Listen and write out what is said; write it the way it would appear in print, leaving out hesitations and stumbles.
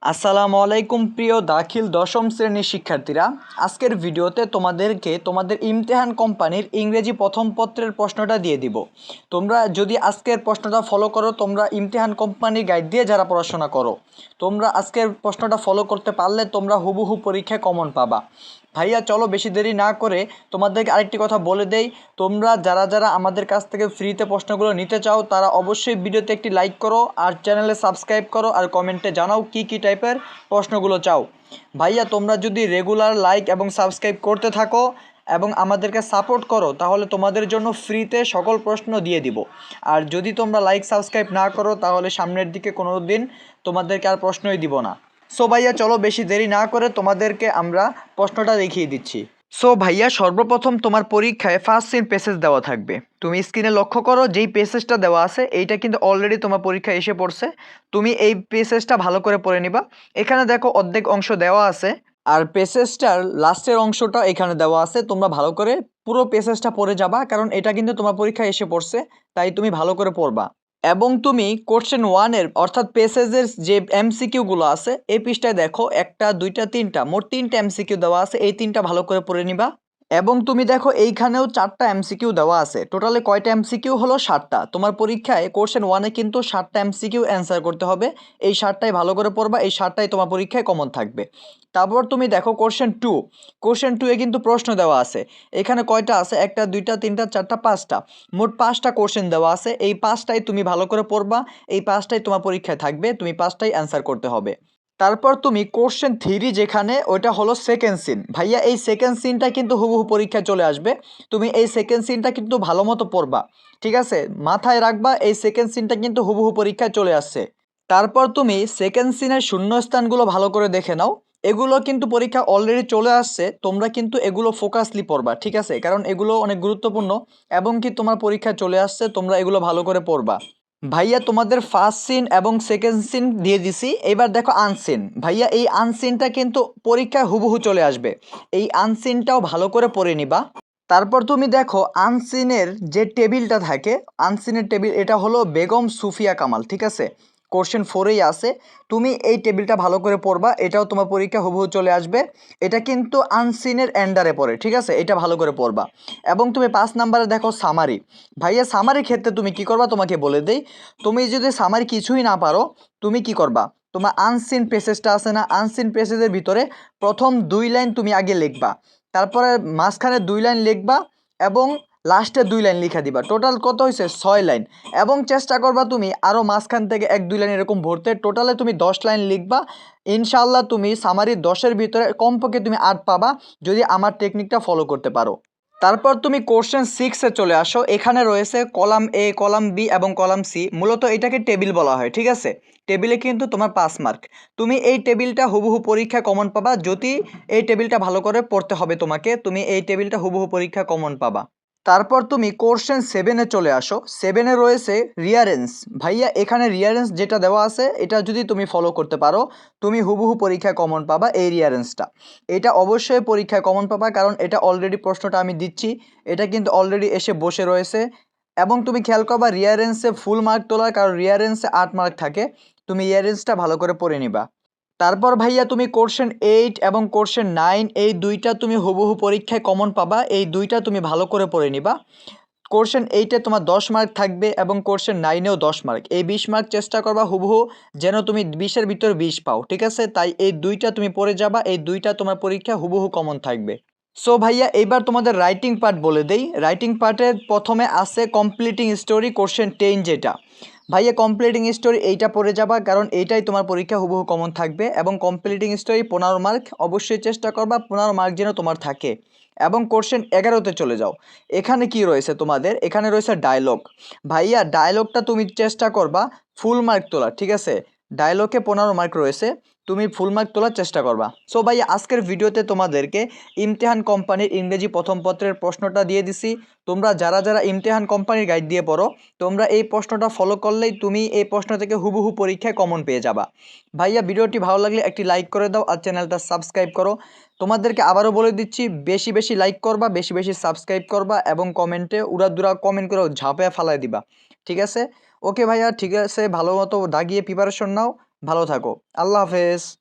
আসসালামু আলাইকুম প্রিয় দাখিল দশম শ্রেণীর শিক্ষার্থীরা, আজকের ভিডিওতে তোমাদেরকে তোমাদের ইমতিহান কোম্পানির ইংরেজি প্রথম পত্রের প্রশ্নটা দিয়ে দিব। তোমরা যদি আজকের প্রশ্নটা ফলো করো, তোমরা ইমতিহান কোম্পানির গাইড দিয়ে যারা পড়াশোনা করো, তোমরা আজকের প্রশ্নটা ফলো করতে পারলে তোমরা হুবহু পরীক্ষায় কমন পাবা। ভাইয়া চলো বেশি দেরি না করে তোমাদেরকে আরেকটি কথা বলে দেই, তোমরা যারা যারা আমাদের কাছ থেকে ফ্রিতে প্রশ্নগুলো নিতে চাও তারা অবশ্যই ভিডিওতে একটি লাইক করো আর চ্যানেলে সাবস্ক্রাইব করো আর কমেন্টে জানাও কি কি টাইপের প্রশ্নগুলো চাও। ভাইয়া তোমরা যদি রেগুলার লাইক এবং সাবস্ক্রাইব করতে থাকো এবং আমাদেরকে সাপোর্ট করো তাহলে তোমাদের জন্য ফ্রিতে সকল প্রশ্ন দিয়ে দিব। আর যদি তোমরা লাইক সাবস্ক্রাইব না করো তাহলে সামনের দিকে কোনো দিন তোমাদেরকে আর প্রশ্নই দিব না। সো ভাইয়া চলো বেশি দেরি না করে তোমাদেরকে আমরা প্রশ্নটা দেখিয়ে দিচ্ছি। সো ভাইয়া সর্বপ্রথম তোমার পরীক্ষায় ফার্স্ট সিন প্যাসেজ দেওয়া থাকবে। তুমি স্ক্রিনে লক্ষ্য করো যেই প্যাসেজটা দেওয়া আছে এইটা কিন্তু অলরেডি তোমার পরীক্ষায় এসে পড়ছে। তুমি এই প্যাসেজটা ভালো করে পড়ে নিবা। এখানে দেখো অর্ধেক অংশ দেওয়া আছে আর প্যাসেজটার লাস্টের অংশটা এখানে দেওয়া আছে। তোমরা ভালো করে পুরো প্যাসেজটা পড়ে যাবা, কারণ এটা কিন্তু তোমার পরীক্ষায় এসে পড়ছে, তাই তুমি ভালো করে পড়বা। এবং তুমি কোশ্চেন ওয়ানের অর্থাৎ পেসেজের যে এমসিকিউগুলো আছে এই পৃষ্ঠায় দেখো একটা দুইটা তিনটা মোট তিনটা এমসিকিউ দেওয়া আছে, এই তিনটা ভালো করে পড়ে নিবা। এবং তুমি দেখো এইখানেও চারটা এমসিকিউ দেওয়া আছে, টোটালে কয়টা এমসিকিউ হলো 7টা। তোমার পরীক্ষায় কোশ্চেন ওয়ানে কিন্তু 7টা এমসিকিউ অ্যান্সার করতে হবে, এই 7টাই ভালো করে পড়বা, এই 7টাই তোমার পরীক্ষায় কমন থাকবে। তারপর তুমি দেখো কোশ্চেন টু এ কিন্তু প্রশ্ন দেওয়া আছে। এখানে কয়টা আছে? একটা দুইটা তিনটা চারটা পাঁচটা, মোট 5টা কোশ্চেন দেওয়া আছে, এই 5টাই তুমি ভালো করে পড়বা, এই 5টাই তোমার পরীক্ষায় থাকবে, তুমি 5টাই অ্যান্সার করতে হবে। তারপর তুমি কোশ্চেন থ্রি যেখানে ওইটা হলো সেকেন্ড সিন। ভাইয়া এই সেকেন্ড সিনটা কিন্তু হুবহু পরীক্ষায় চলে আসবে, তুমি এই সেকেন্ড সিনটা কিন্তু ভালো মতো পড়বা, ঠিক আছে? মাথায় রাখবা এই সেকেন্ড সিনটা কিন্তু হুবহু পরীক্ষায় চলে আসছে। তারপর তুমি সেকেন্ড সিনের শূন্যস্থানগুলো ভালো করে দেখে নাও, এগুলো কিন্তু পরীক্ষা অলরেডি চলে আসছে, তোমরা কিন্তু এগুলো ফোকাসলি পড়বা, ঠিক আছে? কারণ এগুলো অনেক গুরুত্বপূর্ণ এবং কি তোমার পরীক্ষা চলে আসছে, তোমরা এগুলো ভালো করে পড়বা। ভাইয়া তোমাদের ফার্স্ট সিন এবং সেকেন্ড সিন দিয়ে দিছি, এবার দেখো আনসিন। ভাইয়া এই আনসিনটা কিন্তু পরীক্ষায় হুবহু চলে আসবে, এই আনসিনটাও ভালো করে পড়ে নিবা। তারপর তুমি দেখো আনসিনের যে টেবিলটা থাকে, আনসিনের টেবিল এটা হলো বেগম সুফিয়া কামাল, ঠিক আছে? কোশ্চেন ফোরেই আছে, তুমি এই টেবিলটা ভালো করে পড়বা, এটাও তোমার পরীক্ষা হুবহু চলে আসবে। এটা কিন্তু আনসিনের এন্ডারে পড়ে, ঠিক আছে? এটা ভালো করে পড়বা। এবং তুমি 5 নম্বরে দেখো সামারি। ভাইয়া সামারির ক্ষেত্রে তুমি কি করবা তোমাকে বলে দেই, তুমি যদি সামারি কিছুই না পারো তুমি কি করবা, তোমার আনসিন পেসেজটা আছে না, আনসিন পেসেজের ভিতরে প্রথম 2 লাইন তুমি আগে লিখবা, তারপরে মাঝখানে 2 লাইন লিখবা এবং লাস্টে 2 লাইন লিখে দিবা, টোটাল কত হয়েছে 6 লাইন। এবং চেষ্টা করবা তুমি আরও মাঝখান থেকে 1-2 লাইন এরকম ভরতে, টোটালে তুমি 10 লাইন লিখবা। ইনশাল্লাহ তুমি সামারি 10-এর ভিতরে কমপক্ষে তুমি 8 পাবা যদি আমার টেকনিকটা ফলো করতে পারো। তারপর তুমি কোশ্চেন 6-এ চলে আসো, এখানে রয়েছে কলাম এ, কলাম বি এবং কলাম সি, মূলত এটাকে টেবিল বলা হয়, ঠিক আছে? টেবিলে কিন্তু তোমার 5 মার্ক, তুমি এই টেবিলটা হুবহু পরীক্ষায় কমন পাবা, যদি এই টেবিলটা ভালো করে পড়তে হবে তোমাকে, তুমি এই টেবিলটা হুবহু পরীক্ষা কমন পাবা। তারপর তুমি কোশ্চেন 7-এ চলে আসো, 7-এ রয়েছে রিয়ারেন্স। ভাইয়া এখানে রিয়ারেন্স যেটা দেওয়া আছে এটা যদি তুমি ফলো করতে পারো তুমি হুবহু পরীক্ষায় কমন পাবা, এই রিয়ারেন্সটা এটা অবশ্যই পরীক্ষায় কমন পাবা, কারণ এটা অলরেডি প্রশ্নটা আমি দিচ্ছি, এটা কিন্তু অলরেডি এসে বসে রয়েছে। এবং তুমি খেয়াল করবা রিয়ারেন্সে ফুল মার্ক তোলার, কারণ রিয়ারেন্সে 8 মার্ক থাকে, তুমি রিয়ারেন্সটা ভালো করে পড়ে নিবা। তারপর ভাইয়া তুমি কোশ্চেন 8 এবং কোশ্চেন 9 এই দুইটা তুমি হুবহু পরীক্ষায় কমন পাবা, এই দুইটা তুমি ভালো করে পড়ে নিবা। কোশ্চেন 8-এ তোমার 10 মার্ক থাকবে এবং কোশ্চেন 9-এও 10 মার্ক, এই 20 মার্ক চেষ্টা করবা হুবহু যেন তুমি 20-এর ভিতর 20 পাও, ঠিক আছে? তাই এই দুইটা তুমি পড়ে যাবা, এই দুইটা তোমার পরীক্ষা হুবহু কমন থাকবে। সো ভাইয়া এইবার তোমাদের রাইটিং পার্ট বলে দেই। রাইটিং পার্টের প্রথমে আছে কমপ্লিটিং স্টোরি কোশ্চেন 10, যেটা ভাইয়া কমপ্লিটিং স্টোরি এইটা পড়ে যাবা, কারণ এইটাই তোমার পরীক্ষা হুবহু কমন থাকবে। এবং কমপ্লিটিং স্টোরি 15 মার্ক, অবশ্যই চেষ্টা করবা 15 মার্ক যেন তোমার থাকে। এবং কোশ্চেন 11-তে চলে যাও, এখানে কি রয়েছে তোমাদের, এখানে রয়েছে ডায়লগ। ভাইয়া ডায়লগটা তুমি চেষ্টা করবা ফুল মার্ক তোলা, ঠিক আছে? ডায়লগে 15 মার্ক রয়েছে, তুমি ফুল মার্ক তোলার চেষ্টা করবা। সো ভাইয়া আজকের ভিডিওতে তোমাদেরকে ইমতিহান কোম্পানির ইংরেজি প্রথম পত্রের প্রশ্নটা দিয়ে দিছি। তোমরা যারা যারা ইমতিহান কোম্পানির গাইড দিয়ে পড়ো তোমরা এই প্রশ্নটা ফলো করলেই তুমি এই প্রশ্ন থেকে হুবহু পরীক্ষায় কমন পেয়ে যাবা। ভাইয়া ভিডিওটি ভালো লাগলে একটি লাইক করে দাও আর চ্যানেলটা সাবস্ক্রাইব করো। তোমাদেরকে আবারও বলে দিচ্ছি বেশি বেশি লাইক করবা, বেশি বেশি সাবস্ক্রাইব করবা এবং কমেন্টে উড়াদুরা কমেন্ট করে ঝাঁপে ফালাই দিবা, ঠিক আছে? ওকে ভাইয়া, ঠিক আছে, ভালো মতো দাগিয়ে প্রিপারেশন নাও। ভালো থাকো। আল্লাহ হাফেজ।